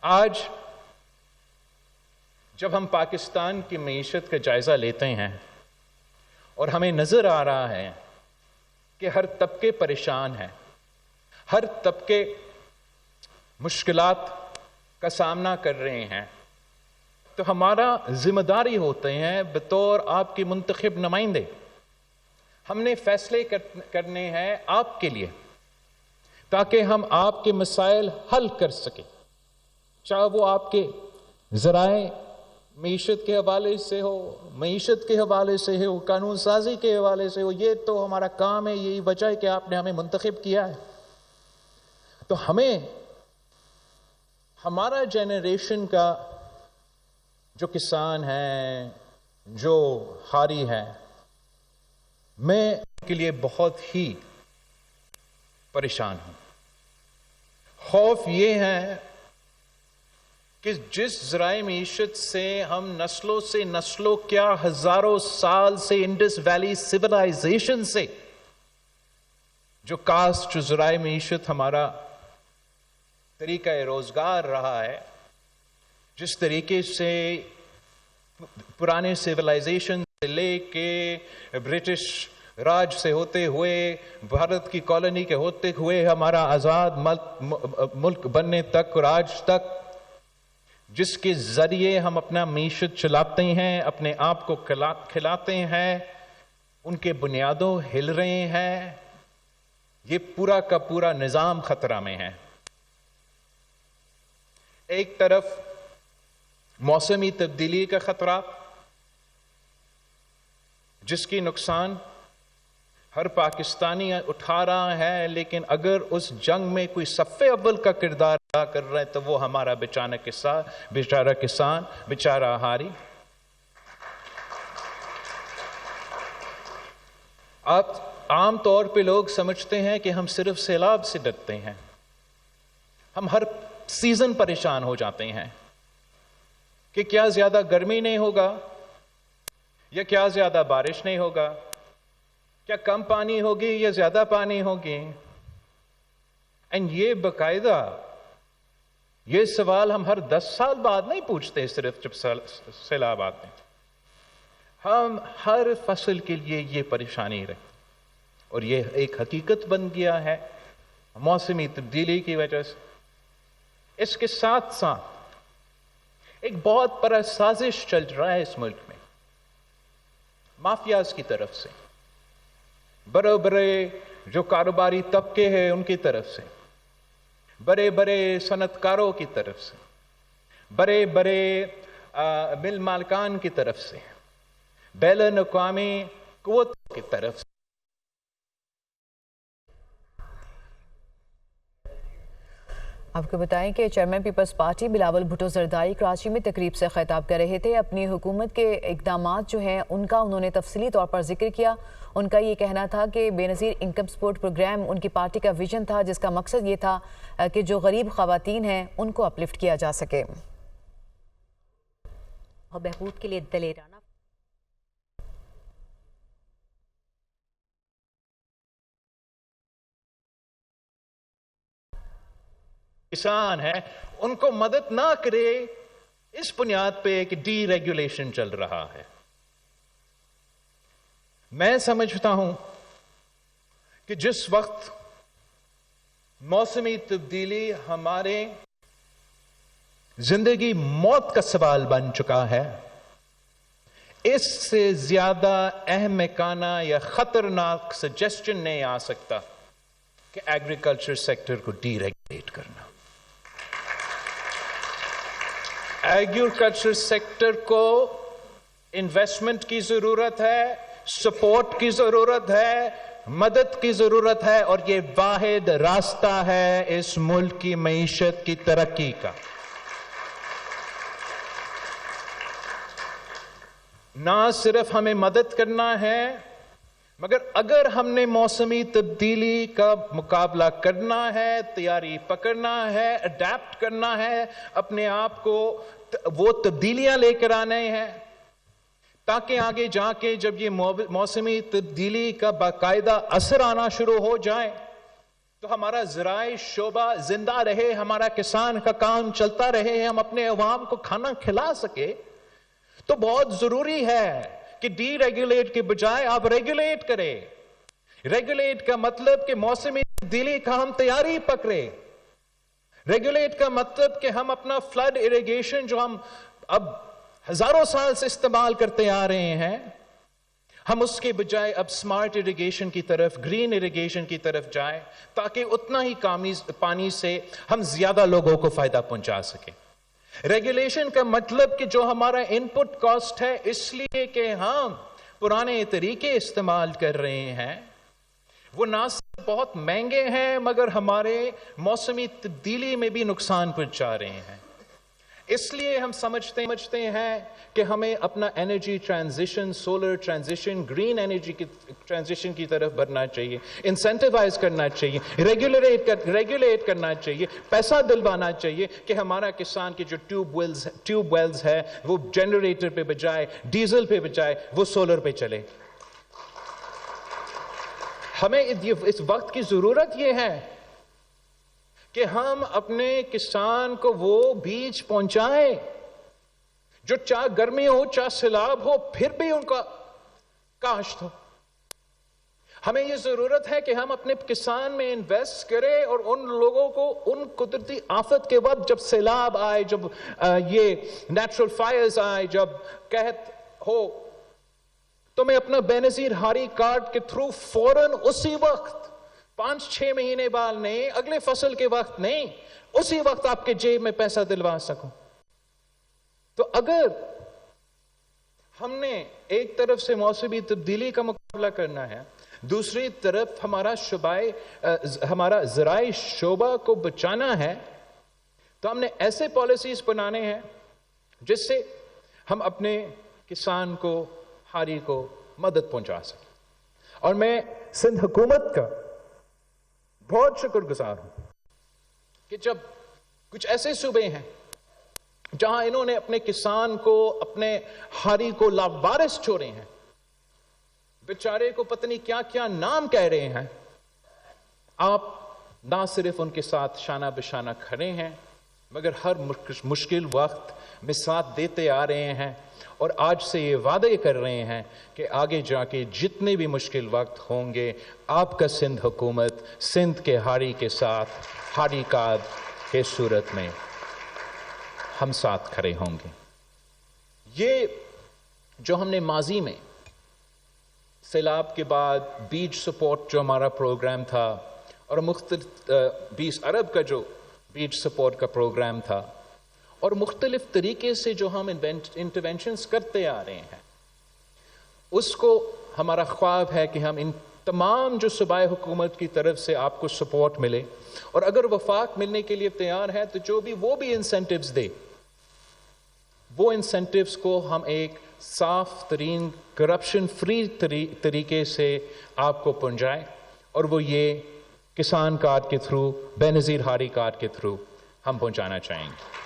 آج جب ہم پاکستان کی معیشت کا جائزہ لیتے ہیں اور ہمیں نظر آ رہا ہے کہ ہر طبقے پریشان ہیں، ہر طبقے مشکلات کا سامنا کر رہے ہیں، تو ہمارا ذمہ داری ہوتے ہیں بطور آپ کی منتخب نمائندے، ہم نے فیصلے کرنے ہیں آپ کے لیے تاکہ ہم آپ کے مسائل حل کر سکیں، چاہے وہ آپ کے ذرائع معیشت کے حوالے سے ہو، معیشت کے حوالے سے ہو، قانون سازی کے حوالے سے ہو۔ یہ تو ہمارا کام ہے، یہی وجہ ہے کہ آپ نے ہمیں منتخب کیا ہے۔ تو ہمیں ہمارا جنریشن کا جو کسان ہے، جو حاری ہے، میں ان کے لیے بہت ہی پریشان ہوں۔ خوف یہ ہے کہ جس ذرائع معیشت سے ہم نسلوں سے نسلوں، کیا ہزاروں سال سے انڈس ویلی سویلائزیشن سے جو کاسٹ، جو ذرائع معیشت ہمارا طریقہ روزگار رہا ہے، جس طریقے سے پرانے سویلائزیشن سے لے کے برٹش راج سے ہوتے ہوئے، بھارت کی کالونی کے ہوتے ہوئے ہمارا آزاد ملک بننے تک اور آج تک، جس کے ذریعے ہم اپنا معیشت چلاتے ہیں، اپنے آپ کو کھلاتے ہیں، ان کے بنیادوں ہل رہے ہیں۔ یہ پورا کا پورا نظام خطرہ میں ہے۔ ایک طرف موسمی تبدیلی کا خطرہ، جس کی نقصان ہر پاکستانی اٹھا رہا ہے، لیکن اگر اس جنگ میں کوئی صف اول کا کردار ادا کر رہا ہے تو وہ ہمارا بیچارہ کسان، بیچارہ حاری۔ آپ عام طور پہ لوگ سمجھتے ہیں کہ ہم صرف سیلاب سے ڈرتے ہیں، ہم ہر سیزن پریشان ہو جاتے ہیں کہ کیا زیادہ گرمی نہیں ہوگا، یا کیا زیادہ بارش نہیں ہوگا، کیا کم پانی ہوگی یا زیادہ پانی ہوگی۔ یہ باقاعدہ یہ سوال ہم ہر 10 سال بعد نہیں پوچھتے، صرف جب سیلاب آتے ہیں، ہم ہر فصل کے لیے یہ پریشانی رہتی، اور یہ ایک حقیقت بن گیا ہے موسمی تبدیلی کی وجہ سے۔ اس کے ساتھ ساتھ ایک بہت بڑا سازش چل رہا ہے اس ملک میں، مافیاز کی طرف سے، بڑے بڑے جو کاروباری طبقے ہیں ان کی طرف سے، بڑے بڑے صنعت کاروں کی طرف سے، بڑے بڑے مل مالکان کی طرف سے، بین الاقوامی قوتوں کی طرف سے۔ آپ کو بتائیں کہ چیئرمین پیپلز پارٹی بلاول بھٹو زرداری کراچی میں تقریب سے خطاب کر رہے تھے۔ اپنی حکومت کے اقدامات جو ہیں ان کا انہوں نے تفصیلی طور پر ذکر کیا۔ ان کا یہ کہنا تھا کہ بے نظیر انکم سپورٹ پروگرام ان کی پارٹی کا ویژن تھا، جس کا مقصد یہ تھا کہ جو غریب خواتین ہیں ان کو اپلفٹ کیا جا سکے۔ بہبود کے لیے دلیرانہ کسان ہے ان کو مدد نہ کرے، اس بنیاد پہ کہ ڈی ریگولیشن چل رہا ہے۔ میں سمجھتا ہوں کہ جس وقت موسمی تبدیلی ہمارے زندگی موت کا سوال بن چکا ہے، اس سے زیادہ اہمکانہ یا خطرناک سجیسشن نہیں آ سکتا کہ ایگریکلچر سیکٹر کو ڈی ریگولیٹ کرنا۔ ایگریکلچر سیکٹر کو انویسٹمنٹ کی ضرورت ہے، سپورٹ کی ضرورت ہے، مدد کی ضرورت ہے، اور یہ واحد راستہ ہے اس ملک کی معیشت کی ترقی کا۔ نہ صرف ہمیں مدد کرنا ہے، مگر اگر ہم نے موسمی تبدیلی کا مقابلہ کرنا ہے، تیاری پکڑنا ہے، اڈیپٹ کرنا ہے، اپنے آپ کو وہ تبدیلیاں لے کر آنے ہیں، تاکہ آگے جا کے جب یہ موسمی تبدیلی کا باقاعدہ اثر آنا شروع ہو جائے تو ہمارا زراعی شعبہ زندہ رہے, ہمارا کسان کا کام چلتا رہے, ہم اپنے عوام کو کھانا کھلا سکے, تو بہت ضروری ہے کہ ڈی ریگولیٹ کے بجائے آپ ریگولیٹ کریں. ریگولیٹ کا مطلب کہ موسمی تبدیلی کا ہم تیاری پکڑے. ریگولیٹ کا مطلب کہ ہم اپنا فلڈ ایریگیشن جو ہم اب ہزاروں سال سے استعمال کرتے آ رہے ہیں, ہم اس کے بجائے اب سمارٹ ایریگیشن کی طرف, گرین ایریگیشن کی طرف جائیں, تاکہ اتنا ہی پانی سے ہم زیادہ لوگوں کو فائدہ پہنچا سکیں. ریگولیشن کا مطلب کہ جو ہمارا ان پٹ کاسٹ ہے, اس لیے کہ ہم پرانے طریقے استعمال کر رہے ہیں, وہ نہ صرف بہت مہنگے ہیں مگر ہمارے موسمی تبدیلی میں بھی نقصان پہنچا رہے ہیں. اس لیے ہم سمجھتے ہیں کہ ہمیں اپنا energy transition, solar transition, green energy کی ٹرانزیشن کی طرف بڑھنا چاہیے, انسینٹیوائز کرنا چاہیے, ریگولیٹ کرنا چاہیے, پیسہ دلوانا چاہیے کہ ہمارا کسان کے جو ٹیوب ویلز ہے وہ جنریٹر پہ بجائے, ڈیزل پہ بجائے وہ سولر پہ چلے. ہمیں اس وقت کی ضرورت یہ ہے کہ ہم اپنے کسان کو وہ بیج پہنچائیں جو چاہے گرمی ہو چاہے سیلاب ہو پھر بھی ان کا کاشت ہو. ہمیں یہ ضرورت ہے کہ ہم اپنے کسان میں انویسٹ کریں اور ان لوگوں کو ان قدرتی آفت کے وقت, جب سیلاب آئے, جب یہ نیچرل فائرز آئے, جب قحط ہو, تو میں اپنا بے نظیر ہاری کارڈ کے تھرو فوراً اسی وقت 5-6 مہینے بعد نہیں, اگلے فصل کے وقت نہیں, اسی وقت آپ کے جیب میں پیسہ دلوا سکوں. تو اگر ہم نے ایک طرف سے موسمی تبدیلی کا مقابلہ کرنا ہے, دوسری طرف ہمارا زراعی شعبہ کو بچانا ہے, تو ہم نے ایسے پالیسیز بنانے ہیں جس سے ہم اپنے کسان کو, ہاری کو مدد پہنچا سکیں. اور میں سندھ حکومت کا بہت شکر گزار ہوں کہ جب کچھ ایسے صوبے ہیں جہاں انہوں نے اپنے کسان کو, اپنے ہاری کو لاوارث چھوڑے ہیں, بیچارے کو پتہ نہیں کیا کیا نام کہہ رہے ہیں, آپ نہ صرف ان کے ساتھ شانہ بشانہ کھڑے ہیں مگر ہر مشکل وقت میں ساتھ دیتے آ رہے ہیں, اور آج سے یہ وعدے کر رہے ہیں کہ آگے جا کے جتنے بھی مشکل وقت ہوں گے, آپ کا سندھ حکومت سندھ کے ہاری کے ساتھ, ہاری کارڈ کے صورت میں ہم ساتھ کھڑے ہوں گے. یہ جو ہم نے ماضی میں سیلاب کے بعد بیج سپورٹ جو ہمارا پروگرام تھا, اور مختلف 20 ارب کا جو بیج سپورٹ کا پروگرام تھا, اور مختلف طریقے سے جو ہم انٹرونشنز کرتے آ رہے ہیں, اس کو ہمارا خواب ہے کہ ہم ان تمام جو صوبائی حکومت کی طرف سے آپ کو سپورٹ ملے, اور اگر وفاق ملنے کے لیے تیار ہے تو جو بھی وہ بھی انسینٹیوز دے, وہ انسینٹیوز کو ہم ایک صاف ترین کرپشن فری طریقے سے آپ کو پہنچائیں, اور وہ یہ کسان کارڈ کے تھرو, بے نظیر ہاری کارڈ کے تھرو ہم پہنچانا چاہیں گے.